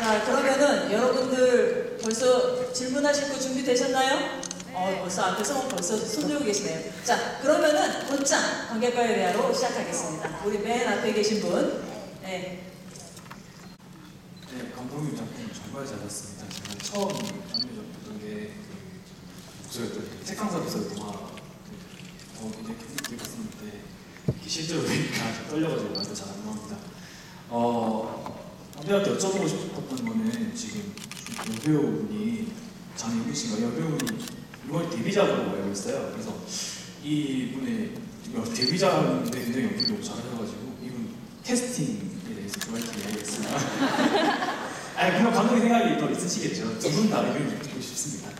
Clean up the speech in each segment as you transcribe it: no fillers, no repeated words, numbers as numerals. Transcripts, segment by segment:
자, 그러면은 여러분들 벌써 질문하실 거 준비되셨나요? 벌써 앞에서 벌써 손 들고 계시네요. 자, 그러면은 곧장 관객과의 대화로 시작하겠습니다. 우리 맨 앞에 계신 분. 네. 네, 감독님 작품 정말 잘 봤습니다. 제가 처음 장면을 보던 게 목소리였던 책상서에서 동화 굉장히 재밌게 봤었는데 실제로 보니까 좀 떨려가지고 말도 잘 안 나옵니다. 감독한테 여쭤보고 싶었던 거는 지금 여배우분이 장혜민 씨가 여배우분이 이번 데뷔작으로 알고 있어요. 그래서 이분의 데뷔작인데 굉장히 연기를 너무 잘하셔가지고 이분 캐스팅에 대해서 좀 이렇게 이야기했습니다. 아니 그냥 감독의 생각이 또 있으시겠죠. 두 분 다 의견을 듣고 싶습니다.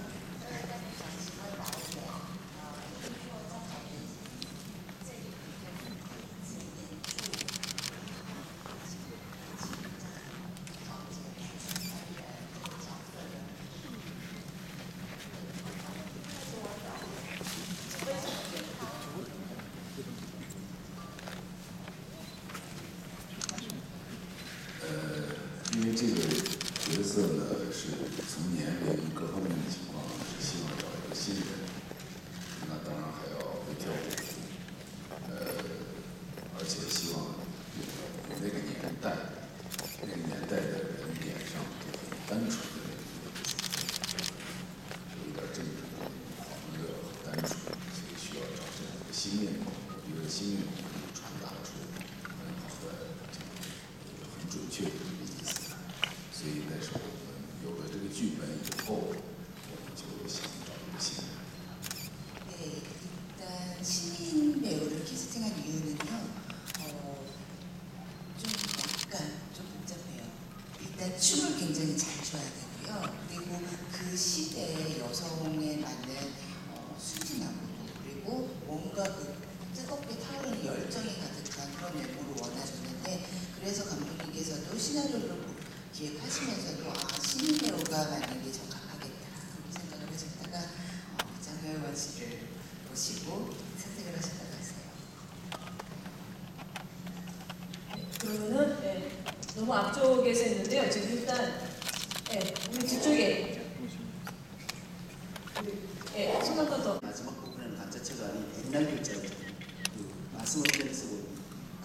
因为这个角色呢是从年龄各方面的情况是希望找一个新人，那当然还要会跳舞，而且希望那个年代的人脸上很单纯的那种，有一点政治的狂热和单纯，所以需要找这样一个新面孔，一个新面孔能传达出很好的很准确的。所以那时候我们有了这个剧本以后，我们就想找一个新人。 네, 일단 신인 배우를 캐스팅한 이유는요, 좀 약간 좀 복잡해요. 일단 춤을 굉장히 잘 춰야 되고요. 그리고 그 시대의 여성에 맞는 순진하고 그리고 뭔가 그 뜨겁게 타오르는 열정이 가득한 그런 외모를 원하셨는데, 그래서 감독님께서도 시나리오를 기획하시면서도 신인 배우가 만든 게 적합하겠다 생각을 하셨다가 장혜원 씨를 보시고 선택을 하셨다고 하세요. 네, 그러면은 너무 앞쪽에서 했는데요. 지금 일단 우리 뒤쪽에 손 한 번 더. 마지막 부분에는 간자체가 아닌 옛날 글자를 말씀을 그대로 쓰고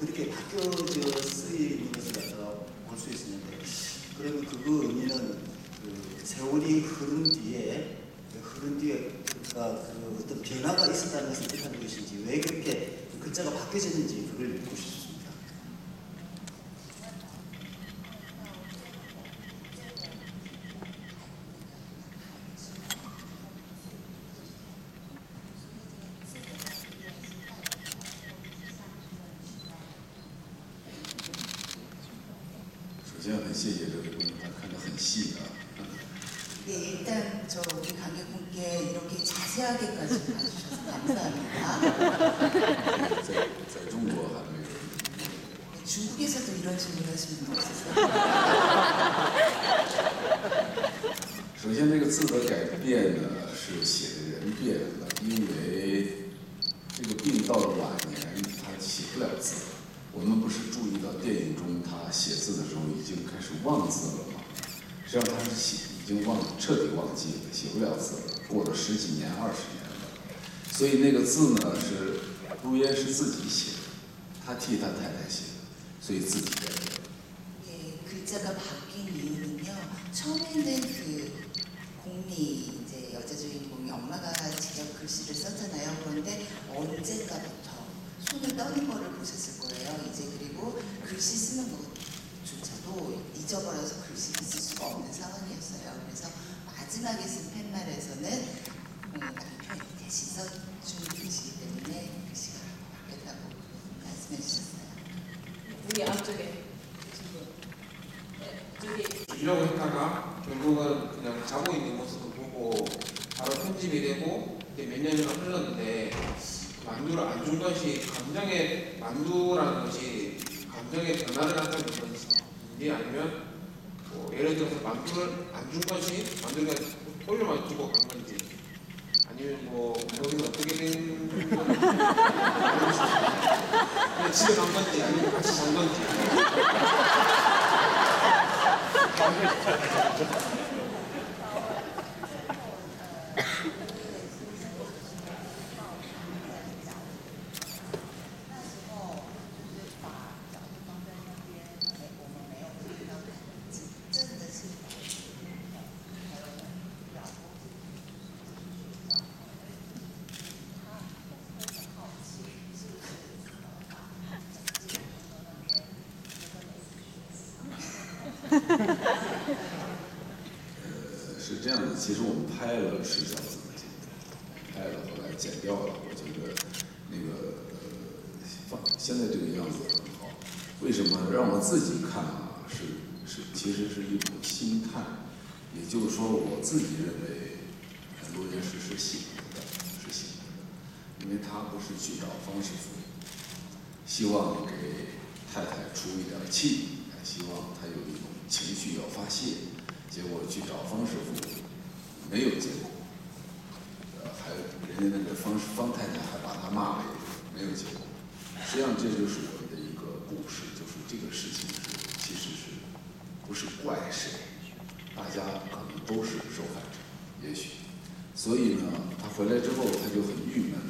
그렇게 바뀌어져 쓰이는 것을 갖다가 볼 수 있었는데, 그러면 그 의미는 그 세월이 흐른 뒤에 그러니까 그 어떤 변화가 있었다는 것을 뜻하는 것인지, 왜 그렇게 글자가 바뀌어졌는지 그걸 읽고 싶습니다.首先很谢谢这位观众，他看得很细啊。 네, 일단 저 우리 관객분께 이렇게 자세하게까지 봐주셔서 감사합니다. 在中国还没有。 중국에서도 이런 질문하시는 분 없으세요? 首先，这个字的改变呢，是写的人变了，因为这个病到了晚年，他写不了字。我们不是注意到电影中他写字的时候已经开始忘字了吗？实际上他是已经彻底忘记了，写不了字了，过了10几年、20年了。所以那个字呢，是陆焉是自己写的，他替他太太写的，所以自己改变。 예, 글자가 바뀐 이유는요. 처음에는 그 공미 이제 여자 주인공이 엄마가 직접 글씨를 썼잖아요. 그런데 언젠가부터 손을 떠는 거를 보셨을 거예요. 이제 그리고 글씨 쓰는 것조차도 잊어버려서 글씨를 쓸 수가 없는 상황이었어요. 그래서 마지막에 쓴 팻말에서는 남편이 대신 써준 글씨이기 때문에 글씨가 바뀌었다고 말씀해 주셨어요. 우리 앞쪽에 저기 주려고 했다가 결국은 그냥 자고 있는 모습을 보고 바로 편집이 되고 몇 년이 흘렀는데, 만두를 안 준 것이 만두라는 것이 감정의 변화를 나타내는 것이 아니면 뭐 예를 들어서 만두를 안 준 것이 만두가 올려만 두고 간 건지, 아니면 뭐 여기서 어떻게 된 건지, 그냥 집에 간 건지 아니면 같이 잔 건지. 是这样的，其实我们拍了10小时的镜头，拍了后来剪掉了，我觉得那个现在这个样子很好。为什么让我自己看啊？其实是一种心态，也就是说我自己认为很多件事是醒着的，是醒着的，因为他不是去找方师傅，希望给太太出一点气，希望他有一种情绪要发泄。结果去找方师傅，没有结果，还人家那个方太太还把他骂了一顿，没有结果。实际上这就是我们的一个故事，就是这个事情其实不是怪谁，大家可能都是受害者，也许。所以呢，他回来之后他就很郁闷，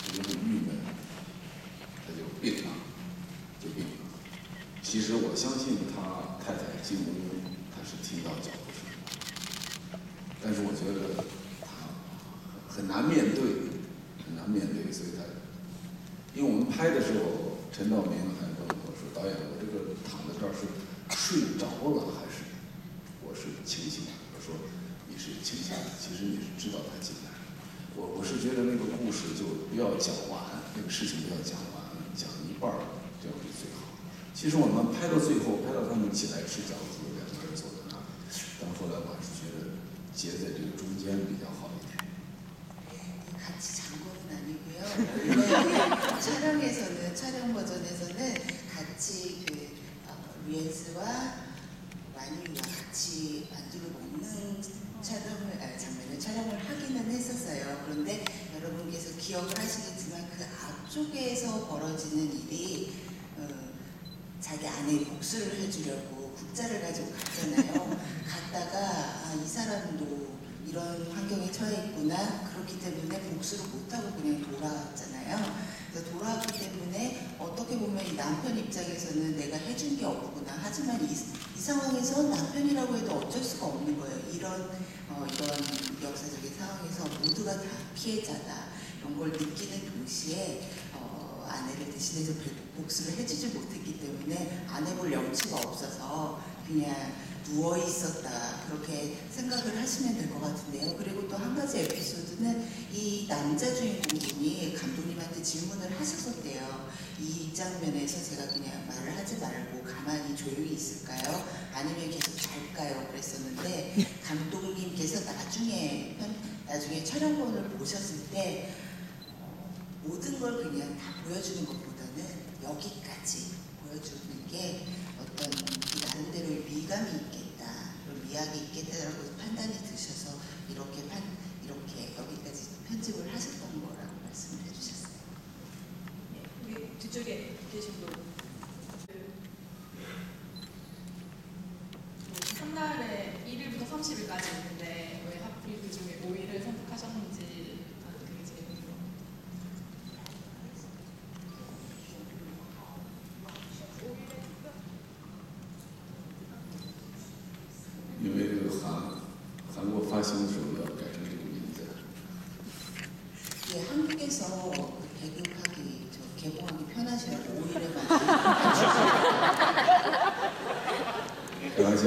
他就病了。其实我相信他太太进屋，他是听到脚步声，但是我觉得他很难面对，所以他，因为我们拍的时候，陈道明还问我说：“导演，我这个躺在这儿是睡着了还是我是清醒的？”我说：“你是清醒的，其实你是知道他进来。”我是觉得那个故事就不要讲完，那个事情不要讲完，讲一半这样是最好。其实我们拍到最后，拍到他们起来吃饺子，2个人坐在那里，但后来我还是觉得结在这个中间比较好一点。 같이 잔 거는 아니고요. 촬영 버전에서는 같이 루이스와 와니와 같이 만두를 먹는 촬영을 하기는 했었어요. 그런데 여러분께서 기억을 하시겠지만 그 앞쪽에서 벌어지는 일이 자기 아내의 복수를 해주려고 국자를 가지고 갔잖아요. 갔다가 이 사람도 이런 환경에 처해 있구나. 그렇기 때문에 복수를 못하고 그냥 돌아왔잖아요. 그래서 돌아왔기 때문에 어떻게 보면 이 남편 입장에서는 내가 해준 게 없구나. 하지만 이 상황에서 남편이라고 해도 어쩔 수가 없는 거예요. 이런 역사적인 상황에서 모두가 다 피해자다. 이런 걸 느끼는 동시에 아내를 대신해서 복수를 해주지 못했기 때문에 아내 볼 염치가 없어서 그냥 누워 있었다 그렇게 생각을 하시면 될 것 같은데요. 그리고 또 한 가지 에피소드는 이 남자 주인공분이 감독님한테 질문을 하셨었대요. 이 장면에서 제가 그냥 말을 하지 말고 가만히 조용히 있을까요? 아니면 계속 잘까요? 그랬었는데 감독님께서 나중에 촬영본을 보셨을 때 모든 걸 그냥 다 보여주는 것보다는 여기까지 보여주는 게 어떤 나름대로의 미감이 있겠다, 그런 미학이 있겠다라고 판단이 드셔서 이렇게 여기까지 편집을 하셨던 거라고 말씀을 해주셨어요. 우리 뒤쪽에 계신 분. 3날에 1일부터 30일까지 있는데 왜 하필 그 중에 5일을 선택하셨는지 그게 제일 궁금해요.因为这个韩国发行的时候要改成这个名字。 예, 한국에서 배급하기, 개봉하기 편하시라고 5일에开玩笑，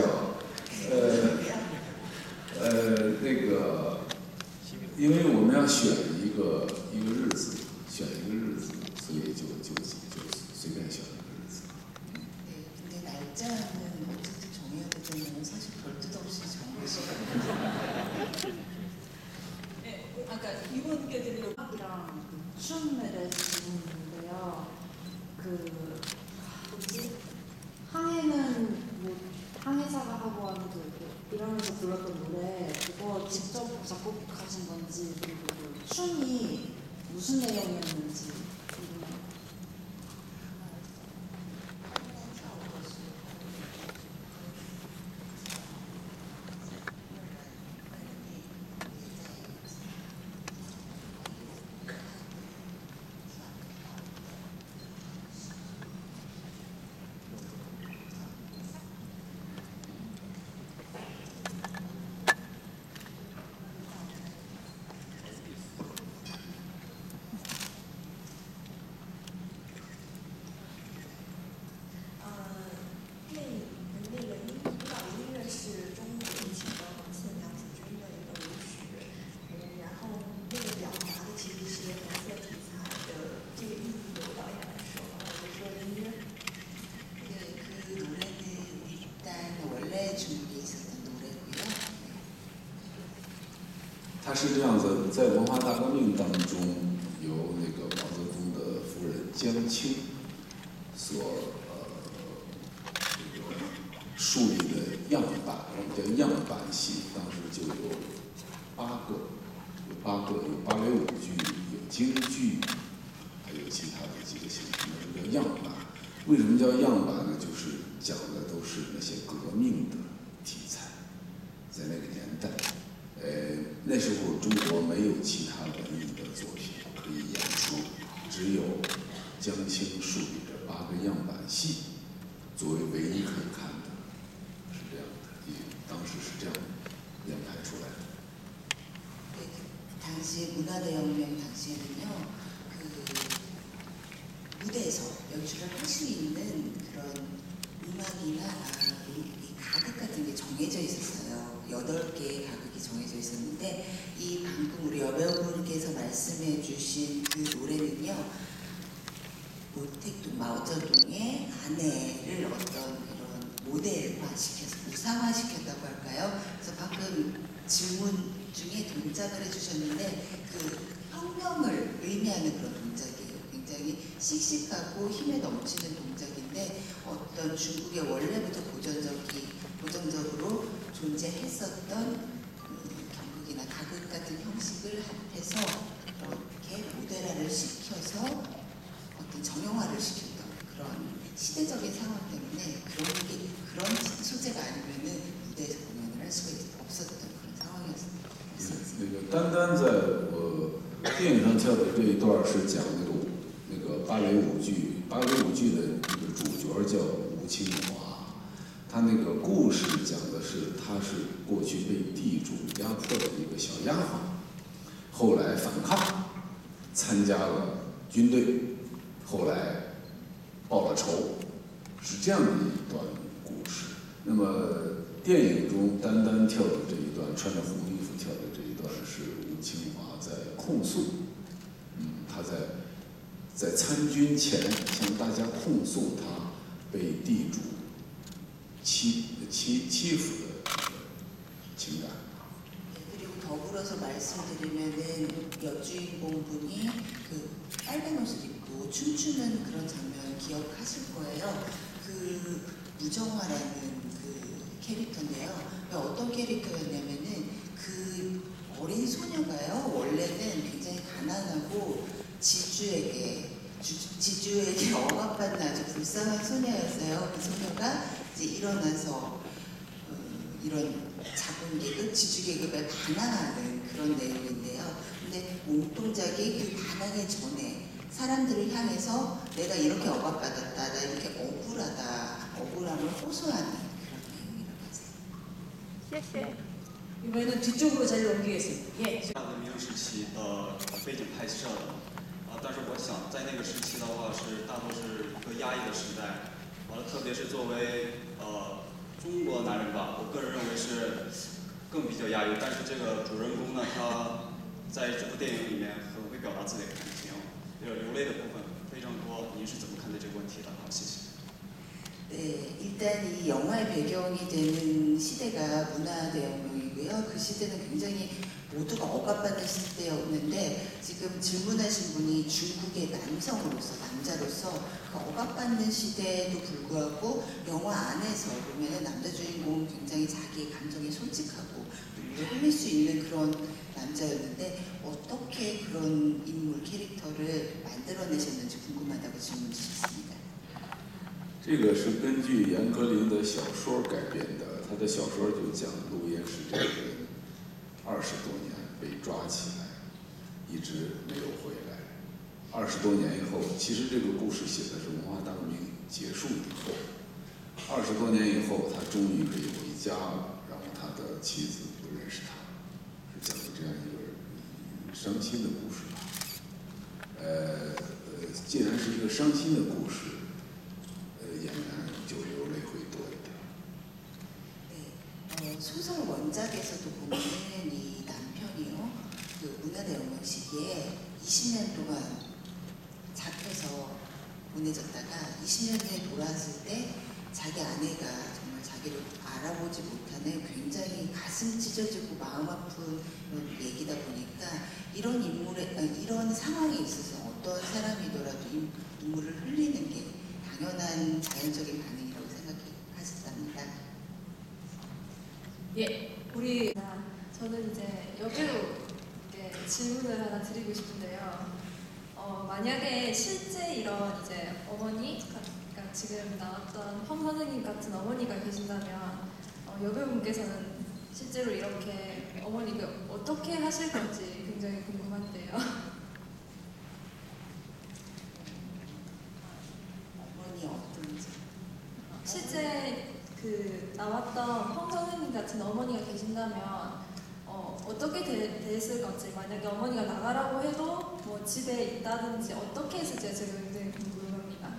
那个，因为我们要选一个日子，所以就随便选了一个日子。 네, 근데 날짜는 어쨌든 정해야 되잖아요. 사실 별 뜻 없이 정해서. 네, 아까 이분께 드리려고 이랑 춤을 부르는데요. 뭐지? 항해는 뭐 항해사가 하고 하는 이러면서 불렀던 노래 그거 직접 작곡하신 건지 그리고 그 춤이 무슨 내용이었는지 궁금해요. 他是这样子，在文化大革命当中，由那个毛泽东的夫人江青所这个树立的样板，我们叫样板戏，当时就有8个，有芭蕾舞剧，有京剧，还有其他的几个形式，那叫样板。为什么叫样板呢？就是讲的都是那些革命的题材，在那个年代。那时候中国没有其他文艺的作品可以演出，只有江青树立的8个样板戏作为唯一可以看的，是这样的，当时是这样编排出来的。 네, 당시 문화대혁명 당시에는요, 그 무대에서 연출을 할 수 있는 그런 음악이나 이 가극 같은 게 정해져 있었어요. 8개의 가극이 정해져 있었는데 이 방금 우리 여배우분께서 말씀해 주신 그 노래는요, 모택동 마오쩌둥의 아내를 어떤 이런 모델화시켜서 우상화시켰다고 할까요? 그래서 방금 질문 중에 동작을 해주셨는데 그 혁명을 의미하는 그런 동작이에요. 굉장히 씩씩하고 힘에 넘치는 동작인데 어떤 중국의 원래부터 고전적으로 존재했었던 경극이나 가극 같은 형식을 합해서 이렇게 모델화를 시켜서 어떤 정형화를 시켰던 그런 시대적인 상황 때문에 그런 소재가 아니면은 무대에서 공연을 할 수가 없었던 그런 상황이었습니다. 那个丹丹在电影上跳的这一段是讲那个芭蕾舞剧，芭蕾舞剧的那个主角叫吴清华，他那个故事讲的是他是过去被地主压迫的一个小丫鬟，后来反抗，参加了军队，后来报了仇，是这样的一段故事。那么电影中丹丹跳的这一段，穿着红衣服跳的这一段是吴清华在控诉，他在参军前向大家控诉他被地主欺负的情感。 그리고 더불어서 말씀드리면은 여주인공분이 그 빨간 옷을 입고 춤추는 그런 장면 기억하실 거예요. 그 무정화라는 그 캐릭터인데요. 어떤 캐릭터였냐면은 그 어린 소녀가요. 원래는 굉장히 가난하고 지주에게 억압받는 아주 불쌍한 소녀였어요. 그 소녀가 이제 일어나서 이런 자본 계급, 지주 계급에 반항하는 그런 내용인데요. 근데 몸동작이 그 반항의 전에 사람들을 향해서 내가 이렇게 억압받았다, 나 이렇게 억울함을 호소하는 그런 내용이라고 하세요. 이번에는 뒤쪽으로 자리를 옮기겠습니다. 예. 大文明时期的背景拍摄的，但是我想在那个时期的话是大多是一个压抑的时代，完了特别是作为中国男人吧，我个人认为是更比较压抑。但是这个主人公呢，他在这部电影里面很会表达自己的感情，流泪的部分非常多。您是怎么看待这个问题的？好，谢谢。 네, 일단 이 영화의 배경이 되는 시대가 문화대혁명이고요. 그 시대는 굉장히 모두가 억압받는 시대였는데 지금 질문하신 분이 중국의 남자로서 그 억압받는 시대에도 불구하고 영화 안에서 보면은 남자 주인공은 굉장히 자기의 감정에 솔직하고 눈물을 흘릴 수 있는 그런 남자였는데 어떻게 그런 인물 캐릭터를 만들어내셨는지 궁금하다고 질문 주셨습니다. 这个是根据严歌苓的小说改编的，他的小说就讲陆燕是这个人20多年被抓起来，一直没有回来。20多年以后，其实这个故事写的是文化大革命结束以后，20多年以后，他终于可以回家了，然后他的妻子不认识他，是讲的这样一个伤心的故事吧。既然是一个伤心的故事。 演员就流泪会多一点。 네, 소설 원작에서도 보면은 이 남편이요, 그 문화대혁명 시기에 20년 동안 잡혀서 보내졌다가 20년 뒤에 돌아왔을 때 자기 아내가 정말 자기를 알아보지 못하는 굉장히 가슴 가슴 찢어지고 마음 아픈 얘기다 보니까 이런 이런 상황에 있어서 어떤 사람이더라도 눈물을 흘리는 게 당연한 자연적인 반응이라고 생각하셨답니다. 예, 우리 저는 이제 여배우께 질문을 하나 드리고 싶은데요. 만약에 실제 이런 이제 어머니, 그러니까 지금 나왔던 황 선생님 같은 어머니가 계신다면 여배우분께서는 실제로 이렇게 어머니가 어떻게 하실 건지 굉장히 궁금한데요. 어머니 어떤지. 실제 그 나왔던 황 선생님 같은 어머니가 계신다면 어떻게 됐을 건지, 만약에 어머니가 나가라고 해도 뭐 집에 있다든지 어떻게 했을지 제가 굉장히 궁금합니다.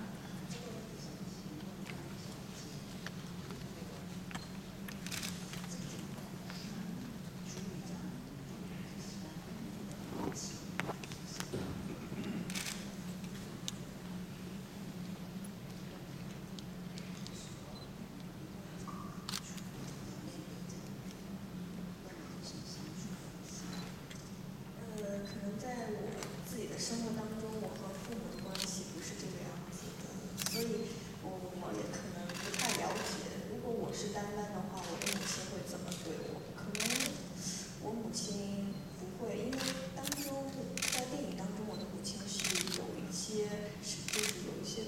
可能在我自己的生活当中，我和父母的关系不是这个样子的，所以我也可能不太了解。如果我是单单的话，我的母亲会怎么对我？可能我母亲不会，因为在电影当中，我的母亲是有一些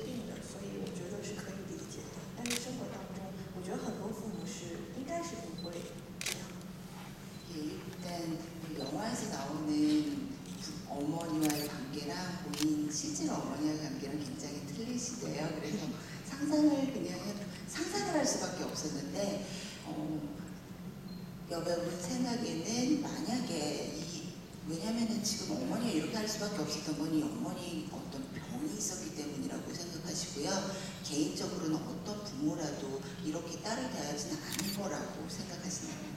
病的，所以我觉得是可以理解的。但是生活当中，我觉得很多父母应该是不会这样。 일단 영화에서 나오는 어머니와의 관계랑 본인 실제로 어머니와의 관계랑 굉장히 틀리시대요. 그래서 상상을 할 수밖에 없었는데 여배우 생각에는 만약에 왜냐면은 지금 어머니가 이렇게 할 수밖에 없었던 건 이 어머니 어떤 병이 있었기 때문이라고 생각하시고요. 개인적으로는 어떤 부모라도 이렇게 딸을 대하지는 않을 거라고 생각하시나요?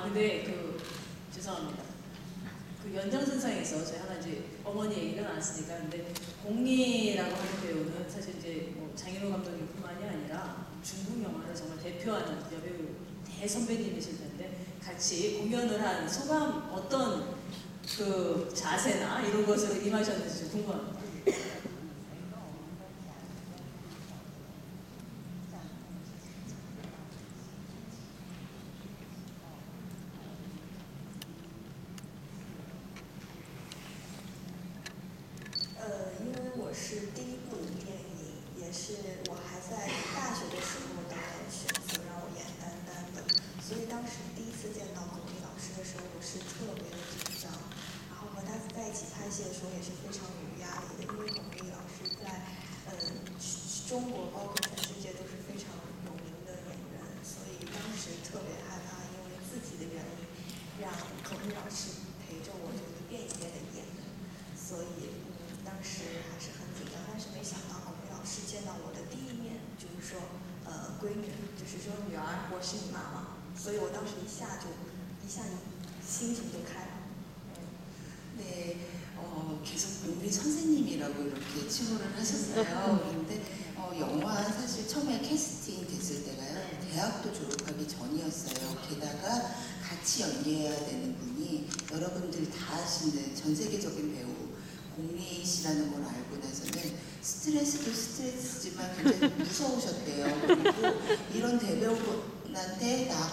근데 죄송합니다. 그 연장선상에서 저희 하나 이제 어머니 얘기가 나왔으니까, 근데 공리라고 하는 배우는 사실 이제 뭐 장인호 감독님뿐만이 아니라 중국 영화를 정말 대표하는 여배우 대선배님이실 텐데, 같이 공연을 한 소감, 어떤 그 자세나 이런 것으로 임하셨는지 좀 궁금합니다. 네, 계속 우리 선생님이라고 이렇게 칭호를 하셨어요. 그런데 영화 사실 처음에 캐스팅 됐을 때가요, 대학도 졸업하기 전이었어요. 게다가 같이 연기해야 되는 분이 여러분들 다 아시는 전 세계적인 배우 공리 씨라는 걸 알고 나서는 스트레스도 스트레스지만 굉장히 무서우셨대요. 그리고 이런 대배우한테 나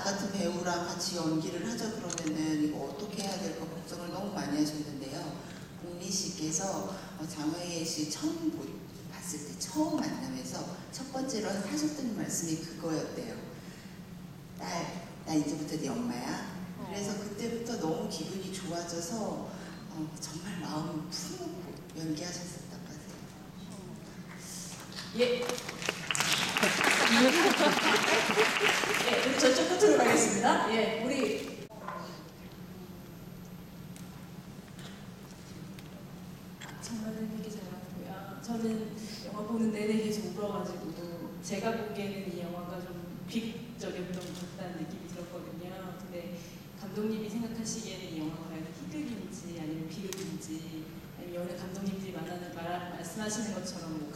같은 배우랑 같이 연기를 하자 그러면은 이거 어떻게 해야 될까 걱정을 너무 많이 하셨는데요. 공리 씨께서 장하예 씨 처음 봤을 때 처음 만나면서 첫 번째로 하셨던 말씀이 그거였대요. 나 이제부터 네 엄마야. 그래서 그때부터 너무 기분이 좋아져서 정말 마음을 풀고 연기하셨었다고 하세요. 예. 예, 우리 저쪽 끝으로 가겠습니다. 예, 우리 정말 재밌게 잘 봤고요. 저는 영화 보는 내내 계속 울어가지고 제가 보기에는 이 영화가 좀 빅적이었던 것 같다는 느낌이 들었거든요. 근데 감독님이 생각하시기에는 이 영화가 과연 희극인지 아니면 비극인지, 아니면 여러 감독님들이 말씀하시는 것처럼 뭐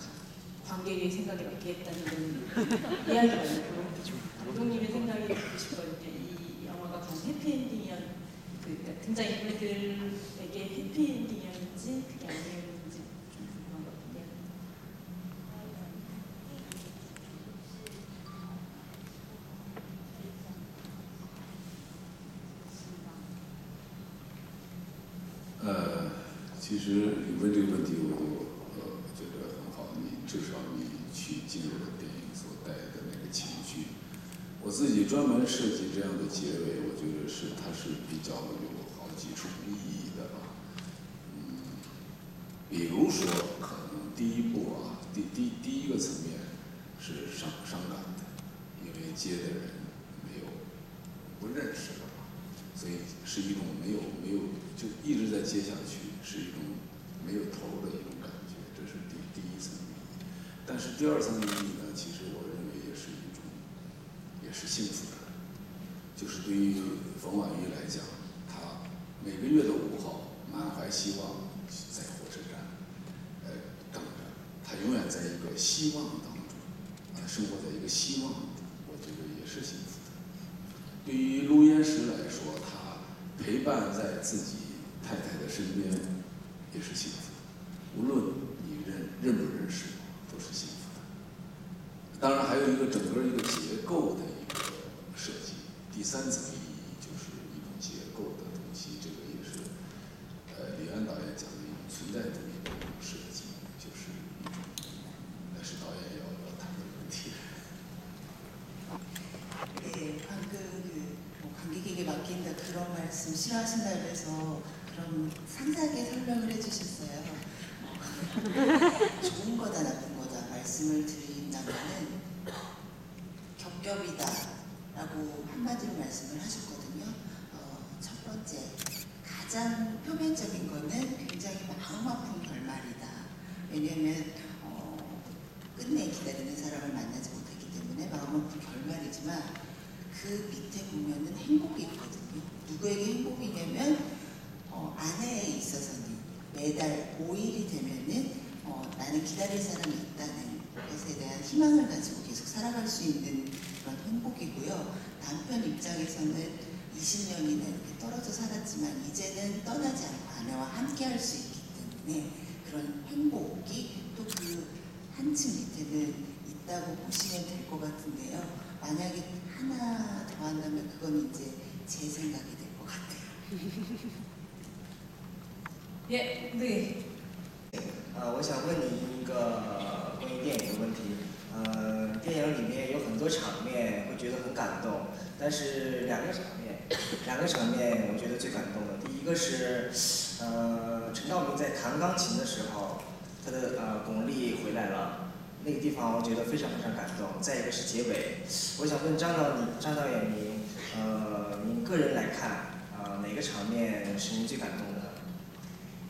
관객의 생각에 맞게 했다는 그런 이야기가 있고, 감독님의 생각이 해피엔딩이었 그 등장 인물들에게 해피엔딩이었는지 그게 아니었는지 좀 궁금한 것 같은데요.其实你问这个问题，我就觉得很好，至少你去进入了电影所带的那个情绪。我自己专门设计这样的结尾，我觉得它是比较有好几重意义的吧。比如说，可能第一步啊，第一个层面是伤感的，因为接的人不认识了嘛，所以是一种没有就一直在接下去，是一种没有头的一种感觉，这是第一层意义。但是第二层意义呢，其实我认为也是幸福的，就是对于冯婉玉来讲，她每个月的5号满怀希望在火车站等着，她永远在一个希望当中，生活在一个希望，我觉得也是幸福的。对于陆焉识来说，他陪伴在自己太太的身边也是幸福的，无论你认不认识我，都是幸福的。当然还有一个整个一个结构的一个设计，第3层意义就是一种结构的东西，这个也是李安导演讲的一种存在主义的一种设计，就是一种那是导演要谈的问题。 네, 방금 관객에게 맡긴다 그런 말씀 싫어하신다 그래서 그런 상세하게 설명을 해주셨어요. 좋은 거다 나쁜 거다 말씀을 드린다면은 겹겹이다라고 한마디로 말씀을 하셨거든요. 첫 번째, 가장 표면적인 거는 굉장히 마음 아픈 결말이다. 왜냐하면 끝내 기다리는 사람을 만나지 못했기 때문에 마음 아픈 결말이지만 그 밑에 보면은 행복이 있거든요. 누구에게 행복이냐면 아내에 있어서는 매달 5일이 되면은 나는 기다릴 사람이 있다는 것에 대한 희망을 가지고 계속 살아갈 수 있는 그런 행복이고요. 남편 입장에서는 20년이나 이렇게 떨어져 살았지만 이제는 떠나지 않고 아내와 함께 할 수 있기 때문에 그런 행복이 또 그 한층 밑에는 있다고 보시면 될 것 같은데요. 만약에 하나 더 한다면 그건 이제 제 생각이 될 것 같아요. 예, 네. 我想问你一个关于电影的问题。电影里面有很多场面会觉得很感动，但是两个场面我觉得最感动的，第一个是陈道明在弹钢琴的时候，他的巩俐回来了，那个地方我觉得非常非常感动。再一个是结尾，我想问张导演您个人来看哪个场面是您最感动的？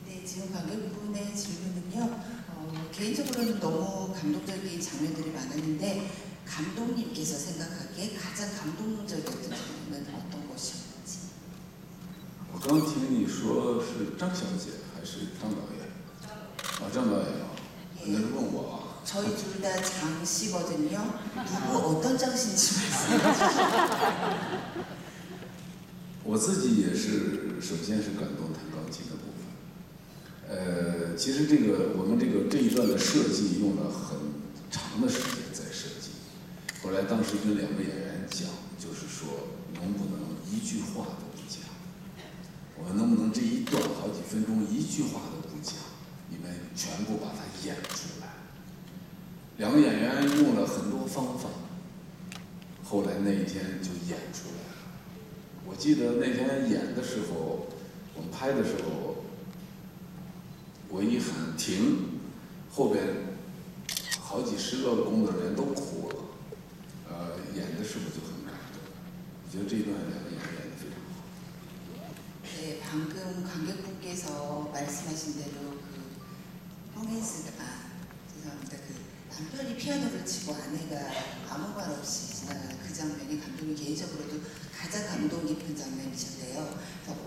네, 지금 관객분의 질문은요. 개인적으로는 너무 감동적인 장면들이 많았는데 감독님께서 생각하기에 가장 감동적이었던 장면은 어떤 것이었는지. 我刚听你说是张小姐还是张导演？张导演啊，那是问我啊。 저희 둘 다 장 씨거든요. 누구 어떤 장 씨인지 말씀해 주시죠. 我自己也是，首先是感动弹钢琴的部分。其实我们这一段的设计用了很长的时间在设计。后来当时跟2个演员讲，就是说能不能一句话都不讲，我们能不能这一段好几分钟一句话都不讲，你们全部把它演出来。2个演员用了很多方法，后来那一天就演出来了。我记得那天演的时候，我们拍的时候。 我一喊停，后边好几10个工作人员都哭了。演的时候就很感动。我觉得这一段2个演员演得非常好。 네, 방금 관객분께서 말씀하신 대로 죄송합니다. 남편이 피아노를 치고 아내가 아무 말 없이 지나가는 그 장면이 감독이 개인적으로도 가장 감동 깊은 장면이셨대요. 그래서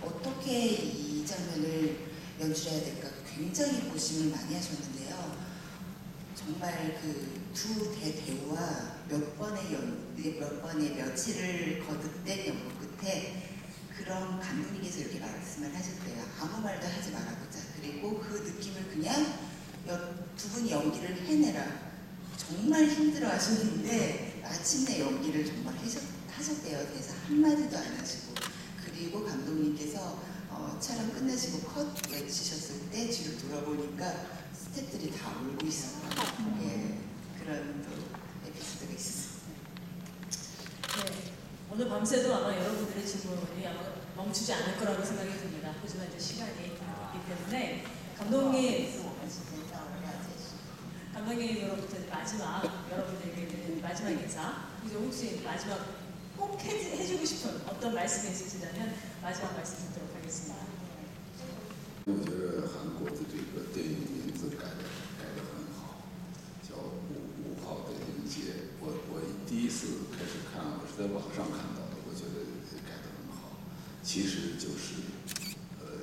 어떻게 이 장면을 연출해야 될까 굉장히 고심을 많이 하셨는데요. 정말 그 두 대배우와 몇 번의 며칠을 거듭된 연구 끝에 그런 감독님께서 이렇게 말씀을 하셨대요. 아무 말도 하지 말아보자. 그리고 그 느낌을 그냥 두 분이 연기를 해내라. 정말 힘들어 하셨는데 마침내 연기를 정말 하셨대요. 그래서 한마디도 안 하시고. 그리고 감독님께서 촬영 끝내시고 컷 외치셨을 때 뒤로 돌아보니까 스태프들이 다 울고 있었어요. 예, 그런 또 에피소드가 있었습니다. 네, 오늘 밤새도 아마 여러분들의 질문이 아마 멈추지 않을 거라고 생각이 듭니다. 하지만 이제 시간이 있기 때문에 감독님으로부터 마지막 여러분들에게 드리는 마지막 인사. 이제 혹시 마지막 꼭 해주고 싶은 어떤 말씀이 있으시다면 마지막 말씀 듣도록 하겠습니다. 我觉得韩国的这个电影名字改得很好，叫五号的迎接。我第一次开始看，我是在网上看到的，我觉得改得很好。其实就是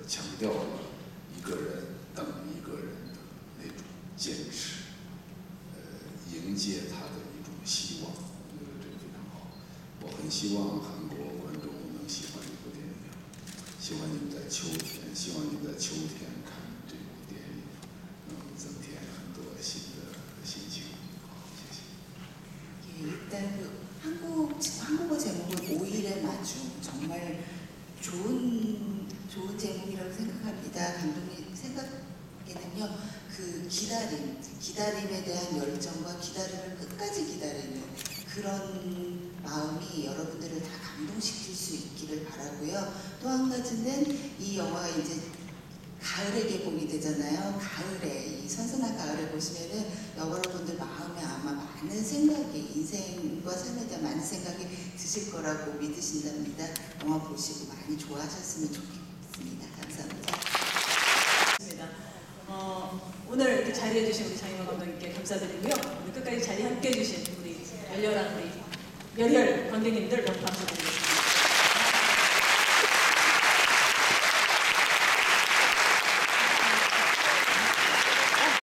强调了一个人等一个人的那种坚持，迎接他的一种希望。我觉得这个非常好。我很希望韩国观众能喜欢这部电影。 希望你们在秋天，希望你们在秋天看这部电影，能增添很多新的心情。好，谢谢。 예, 일단 그 한국어 제목은 5일의 마중 정말 좋은 제목이라고 생각합니다. 감독님 생각에는요 그 기다림에 대한 열정과 기다림을 끝까지 기다리는 그런 마음이 여러분들을 다 감동시킬 수 있기를 바라고요. 또 한 가지는 이 영화가 이제 가을에 개봉이 되잖아요. 가을에 이 선선한 가을에 보시면은 여러분들 마음에 아마 많은 생각이 인생과 삶에 대한 많은 생각이 드실 거라고 믿으신답니다. 영화 보시고 많이 좋아하셨으면 좋겠습니다. 감사합니다. 오늘 이렇게 자리해주신 우리 장인호 감독님께 감사드리고요. 오늘 끝까지 자리 함께해주신 우리 열렬한 우리 열혈 관객님들 너무 감사드립니다.